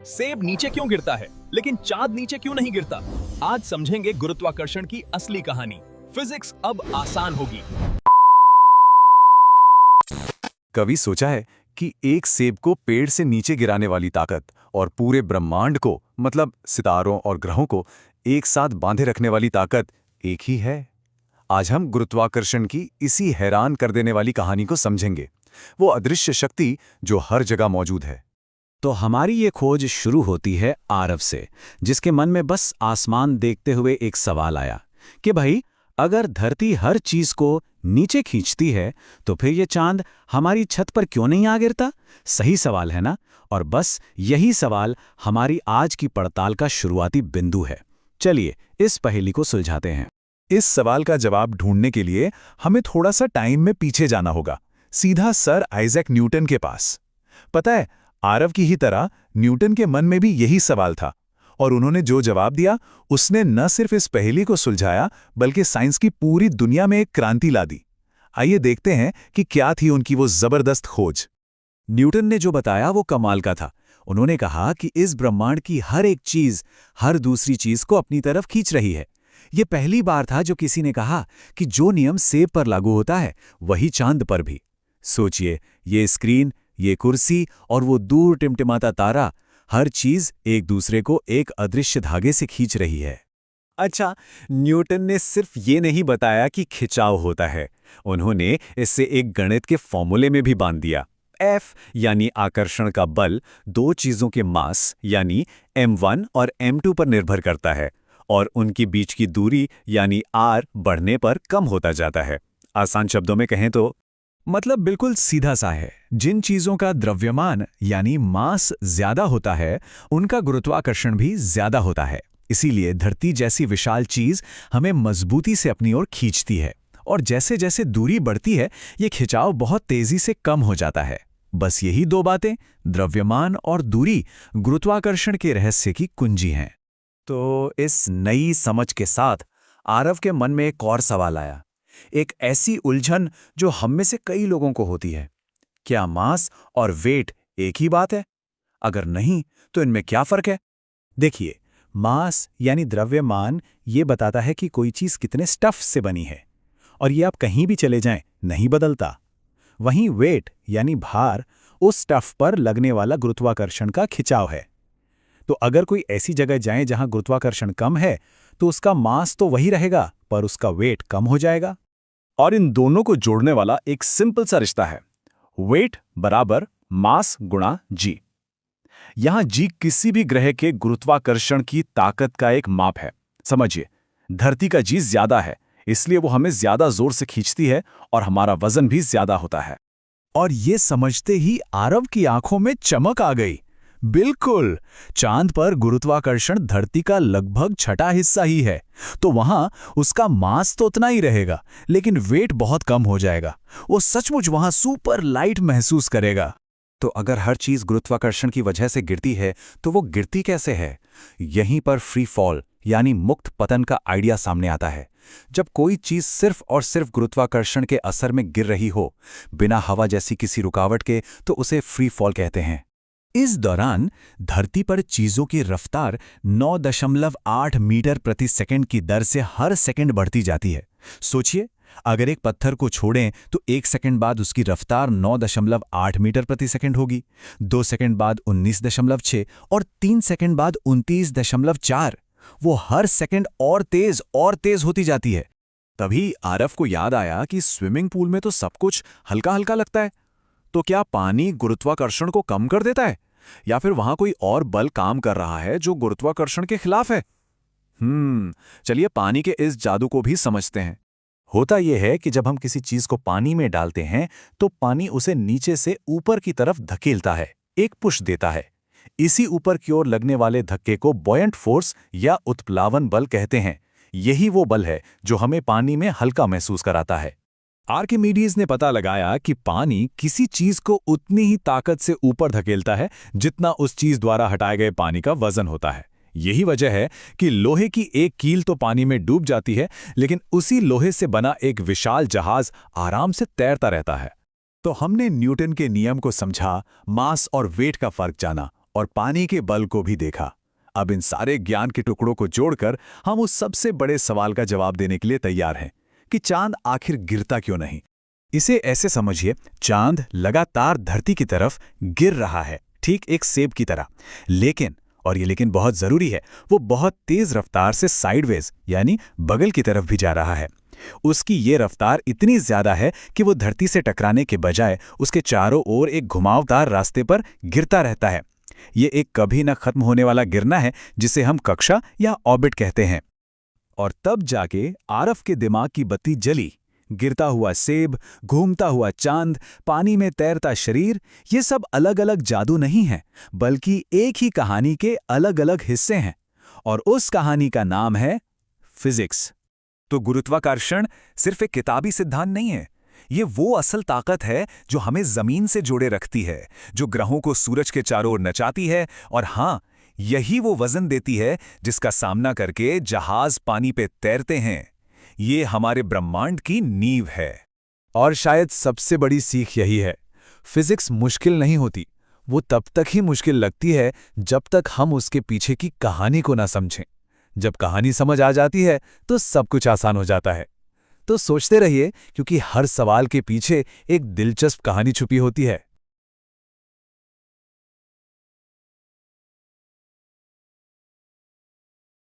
सेब नीचे क्यों गिरता है लेकिन चांद नीचे क्यों नहीं गिरता? आज समझेंगे गुरुत्वाकर्षण की असली कहानी। फिजिक्स अब आसान होगी। कभी सोचा है कि एक सेब को पेड़ से नीचे गिराने वाली ताकत और पूरे ब्रह्मांड को मतलब सितारों और ग्रहों को एक साथ बांधे रखने वाली ताकत एक ही है? आज हम गुरुत्वाकर्षण की इसी हैरान कर देने वाली कहानी को समझेंगे, वो अदृश्य शक्ति जो हर जगह मौजूद है। तो हमारी ये खोज शुरू होती है आरव से, जिसके मन में बस आसमान देखते हुए एक सवाल आया कि भाई, अगर धरती हर चीज को नीचे खींचती है तो फिर ये चांद हमारी छत पर क्यों नहीं आ गिरता? सही सवाल है ना? और बस यही सवाल हमारी आज की पड़ताल का शुरुआती बिंदु है। चलिए इस पहेली को सुलझाते हैं। इस सवाल का जवाब ढूंढने के लिए हमें थोड़ा सा टाइम में पीछे जाना होगा, सीधा सर आइजैक न्यूटन के पास। पता है, आरव की ही तरह न्यूटन के मन में भी यही सवाल था, और उन्होंने जो जवाब दिया उसने न सिर्फ इस पहेली को सुलझाया बल्कि साइंस की पूरी दुनिया में एक क्रांति ला दी। आइए देखते हैं कि क्या थी उनकी वो जबरदस्त खोज। न्यूटन ने जो बताया वो कमाल का था। उन्होंने कहा कि इस ब्रह्मांड की हर एक चीज हर दूसरी चीज को अपनी तरफ खींच रही है। ये पहली बार था जो किसी ने कहा कि जो नियम सेब पर लागू होता है वही चांद पर भी। सोचिए, ये स्क्रीन, ये कुर्सी और वो दूर टिमटिमाता तारा, हर चीज एक दूसरे को एक अदृश्य धागे से खींच रही है। अच्छा, न्यूटन ने सिर्फ ये नहीं बताया कि खिंचाव होता है, उन्होंने इससे एक गणित के फॉर्मूले में भी बांध दिया। F यानी आकर्षण का बल दो चीजों के मास यानी m1 और m2 पर निर्भर करता है, और उनकी बीच की दूरी यानी r बढ़ने पर कम होता जाता है। आसान शब्दों में कहें तो मतलब बिल्कुल सीधा सा है। जिन चीजों का द्रव्यमान यानी मास ज्यादा होता है उनका गुरुत्वाकर्षण भी ज्यादा होता है। इसीलिए धरती जैसी विशाल चीज हमें मजबूती से अपनी ओर खींचती है, और जैसे जैसे दूरी बढ़ती है ये खिंचाव बहुत तेजी से कम हो जाता है। बस यही दो बातें, द्रव्यमान और दूरी, गुरुत्वाकर्षण के रहस्य की कुंजी हैं। तो इस नई समझ के साथ आरव के मन में एक और सवाल आया, एक ऐसी उलझन जो हम में से कई लोगों को होती है। क्या मास और वेट एक ही बात है? अगर नहीं तो इनमें क्या फर्क है? देखिए, मास यानी द्रव्यमान ये बताता है कि कोई चीज कितने स्टफ से बनी है, और ये आप कहीं भी चले जाएं नहीं बदलता। वहीं वेट यानी भार उस स्टफ पर लगने वाला गुरुत्वाकर्षण का खिंचाव है। तो अगर कोई ऐसी जगह जाए जहां गुरुत्वाकर्षण कम है तो उसका मास तो वही रहेगा पर उसका वेट कम हो जाएगा। और इन दोनों को जोड़ने वाला एक सिंपल सा रिश्ता है, वेट बराबर मास गुणा जी। यहां जी किसी भी ग्रह के गुरुत्वाकर्षण की ताकत का एक माप है। समझिए, धरती का जी ज्यादा है, इसलिए वो हमें ज्यादा जोर से खींचती है और हमारा वजन भी ज्यादा होता है। और ये समझते ही आरव की आंखों में चमक आ गई। बिल्कुल, चांद पर गुरुत्वाकर्षण धरती का लगभग छठा हिस्सा ही है, तो वहां उसका मास तो उतना ही रहेगा लेकिन वेट बहुत कम हो जाएगा। वो सचमुच वहां सुपर लाइट महसूस करेगा। तो अगर हर चीज गुरुत्वाकर्षण की वजह से गिरती है तो वो गिरती कैसे है? यहीं पर फ्री फॉल यानी मुक्त पतन का आइडिया सामने आता है। जब कोई चीज सिर्फ और सिर्फ गुरुत्वाकर्षण के असर में गिर रही हो, बिना हवा जैसी किसी रुकावट के, तो उसे फ्री फॉल कहते हैं। इस दौरान धरती पर चीजों की रफ्तार 9.8 मीटर प्रति सेकंड की दर से हर सेकंड बढ़ती जाती है। सोचिए, अगर एक पत्थर को छोड़ें तो 1 सेकंड बाद उसकी रफ्तार 9.8 मीटर प्रति सेकंड होगी, 2 सेकंड बाद 19.6 और 3 सेकंड बाद 29.4। वो हर सेकंड और तेज होती जाती है। तभी आरव को याद आया कि स्विमिंग पूल में तो सब कुछ हल्का हल्का लगता है, तो क्या पानी गुरुत्वाकर्षण को कम कर देता है, या फिर वहां कोई और बल काम कर रहा है जो गुरुत्वाकर्षण के खिलाफ है? चलिए पानी के इस जादू को भी समझते हैं। होता यह है कि जब हम किसी चीज को पानी में डालते हैं तो पानी उसे नीचे से ऊपर की तरफ धकेलता है, एक पुश देता है। इसी ऊपर की ओर लगने वाले धक्के को बॉयंट फोर्स या उत्प्लावन बल कहते हैं। यही वो बल है जो हमें पानी में हल्का महसूस कराता है। आर्किमिडीज ने पता लगाया कि पानी किसी चीज को उतनी ही ताकत से ऊपर धकेलता है जितना उस चीज द्वारा हटाए गए पानी का वजन होता है। यही वजह है कि लोहे की एक कील तो पानी में डूब जाती है, लेकिन उसी लोहे से बना एक विशाल जहाज आराम से तैरता रहता है। तो हमने न्यूटन के नियम को समझा, मास और वेट का फर्क जाना, और पानी के बल को भी देखा। अब इन सारे ज्ञान के टुकड़ों को जोड़कर हम उस सबसे बड़े सवाल का जवाब देने के लिए तैयार हैं कि चांद आखिर गिरता क्यों नहीं। इसे ऐसे समझिए, चांद लगातार धरती की तरफ गिर रहा है, ठीक एक सेब की तरह। लेकिन, और ये लेकिन बहुत जरूरी है, वो बहुत तेज रफ्तार से साइडवेज यानी बगल की तरफ भी जा रहा है। उसकी ये रफ्तार इतनी ज्यादा है कि वो धरती से टकराने के बजाय उसके चारों ओर एक घुमावदार रास्ते पर गिरता रहता है। ये एक कभी न खत्म होने वाला गिरना है जिसे हम कक्षा या ऑर्बिट कहते हैं। और तब जाके आरफ के दिमाग की बत्ती जली। गिरता हुआ सेब, घूमता हुआ चांद, पानी में तैरता शरीर, ये सब अलग अलग जादू नहीं है, बल्कि एक ही कहानी के अलग अलग हिस्से हैं। और उस कहानी का नाम है फिजिक्स। तो गुरुत्वाकर्षण सिर्फ एक किताबी सिद्धांत नहीं है, ये वो असल ताकत है जो हमें जमीन से जोड़े रखती है, जो ग्रहों को सूरज के चारों ओर नचाती है, और हाँ, यही वो वजन देती है जिसका सामना करके जहाज पानी पे तैरते हैं। ये हमारे ब्रह्मांड की नींव है। और शायद सबसे बड़ी सीख यही है, फिजिक्स मुश्किल नहीं होती, वो तब तक ही मुश्किल लगती है जब तक हम उसके पीछे की कहानी को ना समझें। जब कहानी समझ आ जाती है तो सब कुछ आसान हो जाता है। तो सोचते रहिए, क्योंकि हर सवाल के पीछे एक दिलचस्प कहानी छुपी होती है।